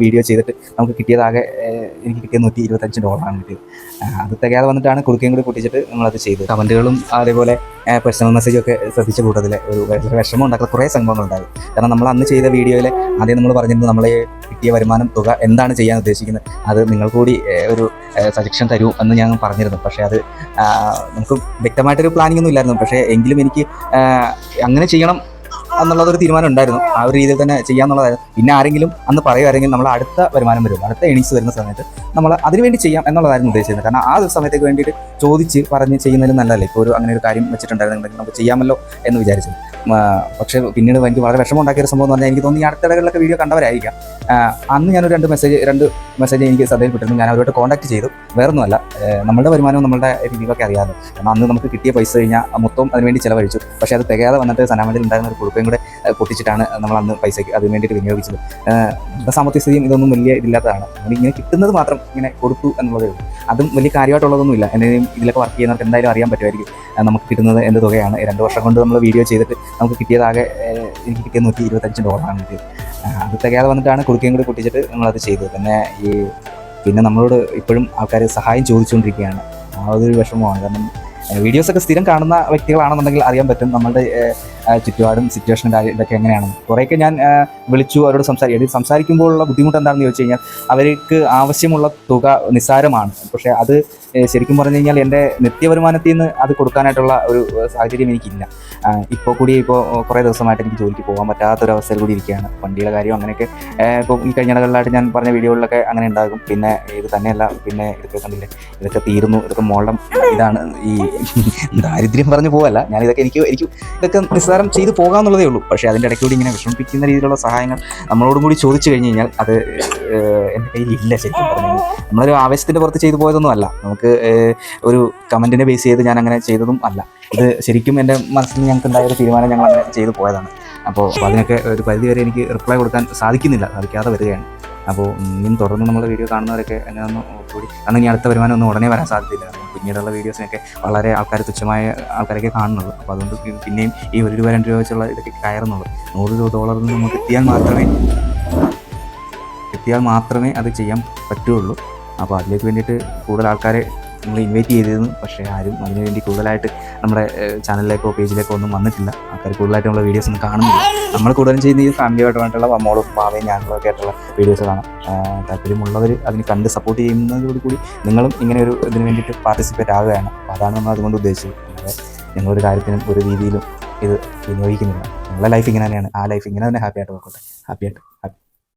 Video ചെയ്തിട്ട് നമുക്ക് കിട്ടിയതാകെ എനിക്ക് കിട്ടിയ $125 കിട്ടിയത്. അത് തികയാതെ വന്നിട്ടാണ് കുടുക്കയും കൂടി പൊട്ടിച്ചിട്ട് നമ്മളത് ചെയ്തത്. കമൻറ്റുകളും അതേപോലെ പേഴ്സണൽ മെസ്സേജൊക്കെ ശ്രദ്ധിച്ച കൂട്ടത്തിൽ ഒരു വിഷമം ഉണ്ടാക്കുന്ന കുറേ സംഭവങ്ങളുണ്ടായിരുന്നു. കാരണം നമ്മൾ അന്ന് ചെയ്ത വീഡിയോയിൽ ആദ്യം നമ്മൾ പറഞ്ഞിരുന്നു നമ്മളെ കിട്ടിയ വരുമാനം തുക എന്താണ് ചെയ്യാൻ ഉദ്ദേശിക്കുന്നത്, അത് നിങ്ങൾ കൂടി ഒരു സജഷൻ തരൂ എന്ന് ഞാൻ പറഞ്ഞിരുന്നു. പക്ഷേ അത് നമുക്ക് വ്യക്തമായിട്ടൊരു പ്ലാനിങ് ഒന്നും ഇല്ലായിരുന്നു. പക്ഷേ എങ്കിലും എനിക്ക് അങ്ങനെ ചെയ്യണം എന്നുള്ളതൊരു തീരുമാനം ഉണ്ടായിരുന്നു. ആ ഒരു രീതിയിൽ തന്നെ ചെയ്യാമെന്നുള്ളതായിരുന്നു. പിന്നെ ആരെങ്കിലും അന്ന് പറയുമായിരുന്നെങ്കിൽ നമ്മൾ അടുത്ത വരുമാനം വരും, അടുത്ത എണീസ് വരുന്ന സമയത്ത് നമ്മൾ അതിനുവേണ്ടി ചെയ്യാം എന്നുള്ളതായിരുന്നു ഉദ്ദേശിച്ചത്. കാരണം ആ ഒരു സമയത്തേക്ക് വേണ്ടിയിട്ട് ചോദിച്ച് പറഞ്ഞ് ചെയ്യുന്നതിലും നല്ലതല്ലേ. ഇപ്പോൾ അങ്ങനെ ഒരു കാര്യം വെച്ചിട്ടുണ്ടായിരുന്നെങ്കിൽ നമുക്ക് ചെയ്യാമല്ലോ എന്ന് വിചാരിച്ചത്. പക്ഷേ പിന്നീട് എനിക്ക് വളരെ വിഷമം ഉണ്ടാക്കിയ ഒരു സംഭവം എന്ന് പറഞ്ഞാൽ എനിക്ക് തോന്നി അടുത്തിടകളിലൊക്കെ വീഡിയോ കണ്ടവരായിരിക്കാം. അന്ന് ഞാനൊരു രണ്ട് മെസ്സേജ് എനിക്ക് ശ്രദ്ധയിൽപ്പെട്ടിരുന്നു. ഞാൻ അവരോട് കോൺടാക്ട് ചെയ്തു. വേറൊന്നുമല്ല, നമ്മുടെ വരുമാനവും നമ്മളുടെ രീതികളൊക്കെ അറിയാമല്ലോ. കാരണം അന്ന് നമുക്ക് കിട്ടിയ പൈസ കഴിഞ്ഞാൽ മൊത്തം അതിനുവേണ്ടി ചിലവഴിച്ചു. പക്ഷേ അത് തികയാതെ വന്നിട്ട് സനാമതിൽ ഉണ്ടായിരുന്ന ഒരു കുടുംബം കൂടെ പൊട്ടിച്ചിട്ടാണ് നമ്മൾ അന്ന് പൈസയ്ക്ക് അതിന് വേണ്ടിയിട്ട് വിനിയോഗിച്ചത്. നമ്മുടെ സാമ്പത്തിക സ്ഥിതിയും ഇതൊന്നും വലിയ ഇതില്ലാത്തതാണ്. നമ്മളിങ്ങനെ കിട്ടുന്നത് മാത്രം ഇങ്ങനെ കൊടുത്തു എന്നുള്ളതേ ഉള്ളൂ. അതും വലിയ കാര്യമായിട്ടുള്ളതൊന്നുമില്ല. എന്തെങ്കിലും ഇതിലൊക്കെ വർക്ക് ചെയ്യുന്നവർക്ക് എന്തായാലും അറിയാൻ പറ്റുമായിരിക്കും നമുക്ക് കിട്ടുന്നത് എന്ത് തുകയാണ്. 2 വർഷം കൊണ്ട് നമ്മൾ വീഡിയോ ചെയ്തിട്ട് നമുക്ക് കിട്ടിയതാകെ എനിക്ക് കിട്ടിയ $125 കിട്ടിയത്. അത് തികയാതെ വന്നിട്ടാണ് കുടുക്കയും കൂടി പൊട്ടിച്ചിട്ട് നമ്മളത് ചെയ്തത്. പിന്നെ നമ്മളോട് ഇപ്പോഴും ആൾക്കാർ സഹായം ചോദിച്ചുകൊണ്ടിരിക്കുകയാണ്. ആ ഒരു വിഷമമാണ്. കാരണം വീഡിയോസൊക്കെ സ്ഥിരം കാണുന്ന വ്യക്തികളാണെന്നുണ്ടെങ്കിൽ അറിയാൻ പറ്റും നമ്മളുടെ ചുറ്റുപാടും സിറ്റുവേഷനും കാര്യം ഇതൊക്കെ എങ്ങനെയാണെന്ന്. കുറേയൊക്കെ ഞാൻ വിളിച്ചു അവരോട് സംസാരിക്കുമ്പോഴുള്ള ബുദ്ധിമുട്ട് എന്താണെന്ന് ചോദിച്ചു കഴിഞ്ഞാൽ അവർക്ക് ആവശ്യമുള്ള തുക നിസ്സാരമാണ്. പക്ഷേ അത് ശരിക്കും പറഞ്ഞു കഴിഞ്ഞാൽ എൻ്റെ നിത്യവരുമാനത്തിൽ നിന്ന് അത് കൊടുക്കാനായിട്ടുള്ള ഒരു സാഹചര്യം എനിക്കില്ല. ഇപ്പോൾ കുറേ ദിവസമായിട്ട് എനിക്ക് ജോലിക്ക് പോകാൻ പറ്റാത്തൊരവസ്ഥയിൽ കൂടി ഇരിക്കുകയാണ്. വണ്ടിയുടെ കാര്യം അങ്ങനെയൊക്കെ ഇപ്പോൾ ഈ കഴിഞ്ഞിടകളിലായിട്ട് ഞാൻ പറഞ്ഞ വീഡിയോകളിലൊക്കെ അങ്ങനെ ഉണ്ടാകും. പിന്നെ ഇത് തന്നെയല്ല, പിന്നെ ഇതൊക്കെ കണ്ടില്ലേ, ഇതൊക്കെ തീരുന്നു. ഇതൊക്കെ മോളം ഇതാണ്. ഈ ദാരിദ്ര്യം പറഞ്ഞു പോകല്ല, ഞാൻ ഇതൊക്കെ എനിക്ക് ഇതൊക്കെ നിസ്സാരം ചെയ്ത് പോകാമെന്നുള്ളതേ ഉള്ളൂ. പക്ഷേ അതിൻ്റെ ഇടയ്ക്ക് കൂടി ഇങ്ങനെ വിഷമിപ്പിക്കുന്ന രീതിയിലുള്ള സഹായങ്ങൾ നമ്മളോടും കൂടി ചോദിച്ചു കഴിഞ്ഞ് കഴിഞ്ഞാൽ അത് എൻ്റെ കയ്യിലില്ല. ശരിക്കും പറഞ്ഞു കഴിഞ്ഞാൽ നമ്മളൊരു ആവേശത്തിൻ്റെ പുറത്ത് ചെയ്തു പോയതൊന്നും അല്ല. നമുക്ക് ഒരു കമൻറ്റിനെ ബേസ് ചെയ്ത് ഞാൻ അങ്ങനെ ചെയ്തതും അല്ല. ഇത് ശരിക്കും എൻ്റെ മനസ്സിൽ ഞങ്ങൾക്ക് ഉണ്ടായ ഒരു തീരുമാനം ഞങ്ങൾ അങ്ങനെ ചെയ്തു പോയതാണ്. അപ്പോൾ അതിനൊക്കെ ഒരു പരിധിവരെ എനിക്ക് റിപ്ലൈ കൊടുക്കാൻ സാധിക്കാതെ വരികയാണ്. അപ്പോൾ ഇനിയും തുടർന്ന് നമ്മുടെ വീഡിയോ കാണുന്നവരൊക്കെ എങ്ങനെയൊന്ന് കൂടി, കാരണം ഇനി അടുത്ത വരുമാനം ഒന്നും ഉടനെ വരാൻ സാധ്യതയില്ല. പിന്നീടുള്ള വീഡിയോസിനൊക്കെ വളരെ തുച്ഛമായ ആൾക്കാരൊക്കെ കാണുന്നുള്ളൂ. അപ്പോൾ അതുകൊണ്ട് പിന്നെയും ഈ $1 2 വെച്ചുള്ള ഇതൊക്കെ കയറുന്നുള്ളൂ. $100 നമുക്ക് എത്തിയാൽ മാത്രമേ അത് ചെയ്യാൻ പറ്റുള്ളൂ. അപ്പോൾ അതിലേക്ക് വേണ്ടിയിട്ട് കൂടുതൽ ആൾക്കാരെ നമ്മൾ ഇൻവൈറ്റ് ചെയ്തിരുന്നു. പക്ഷേ ആരും അതിനുവേണ്ടി കൂടുതലായിട്ട് നമ്മുടെ ചാനലിലേക്കോ പേജിലേക്കോ ഒന്നും വന്നിട്ടില്ല. ആൾക്കാർ കൂടുതലായിട്ട് നമ്മുടെ വീഡിയോസ് ഒന്നും കാണുന്നില്ല. നമ്മൾ കൂടുതലും ചെയ്യുന്ന ഈ ഫാമിലിയായിട്ടുള്ള മോളും പാവയും ഞാനുകളൊക്കെ ആയിട്ടുള്ള വീഡിയോസ് കാണാം. താല്പര്യമുള്ളവർ അതിന് കണ്ട് സപ്പോർട്ട് ചെയ്യുന്നതോടുകൂടി നിങ്ങളും ഇങ്ങനെ ഇതിന് വേണ്ടിയിട്ട് പാർട്ടിസിപ്പേറ്റ് ആവുകയാണ്. അപ്പോൾ അതാണ് നമ്മൾ അതുകൊണ്ട് ഉദ്ദേശിച്ചത്. അല്ലാതെ ഞങ്ങളൊരു കാര്യത്തിനും ഒരു രീതിയിലും ഇത് വിനിയോഗിക്കുന്നില്ല. നമ്മളെ ലൈഫ് ഇങ്ങനെ തന്നെയാണ്. ആ ലൈഫ് ഇങ്ങനെ തന്നെ ഹാപ്പിയായിട്ട് പോയിക്കോട്ടെ.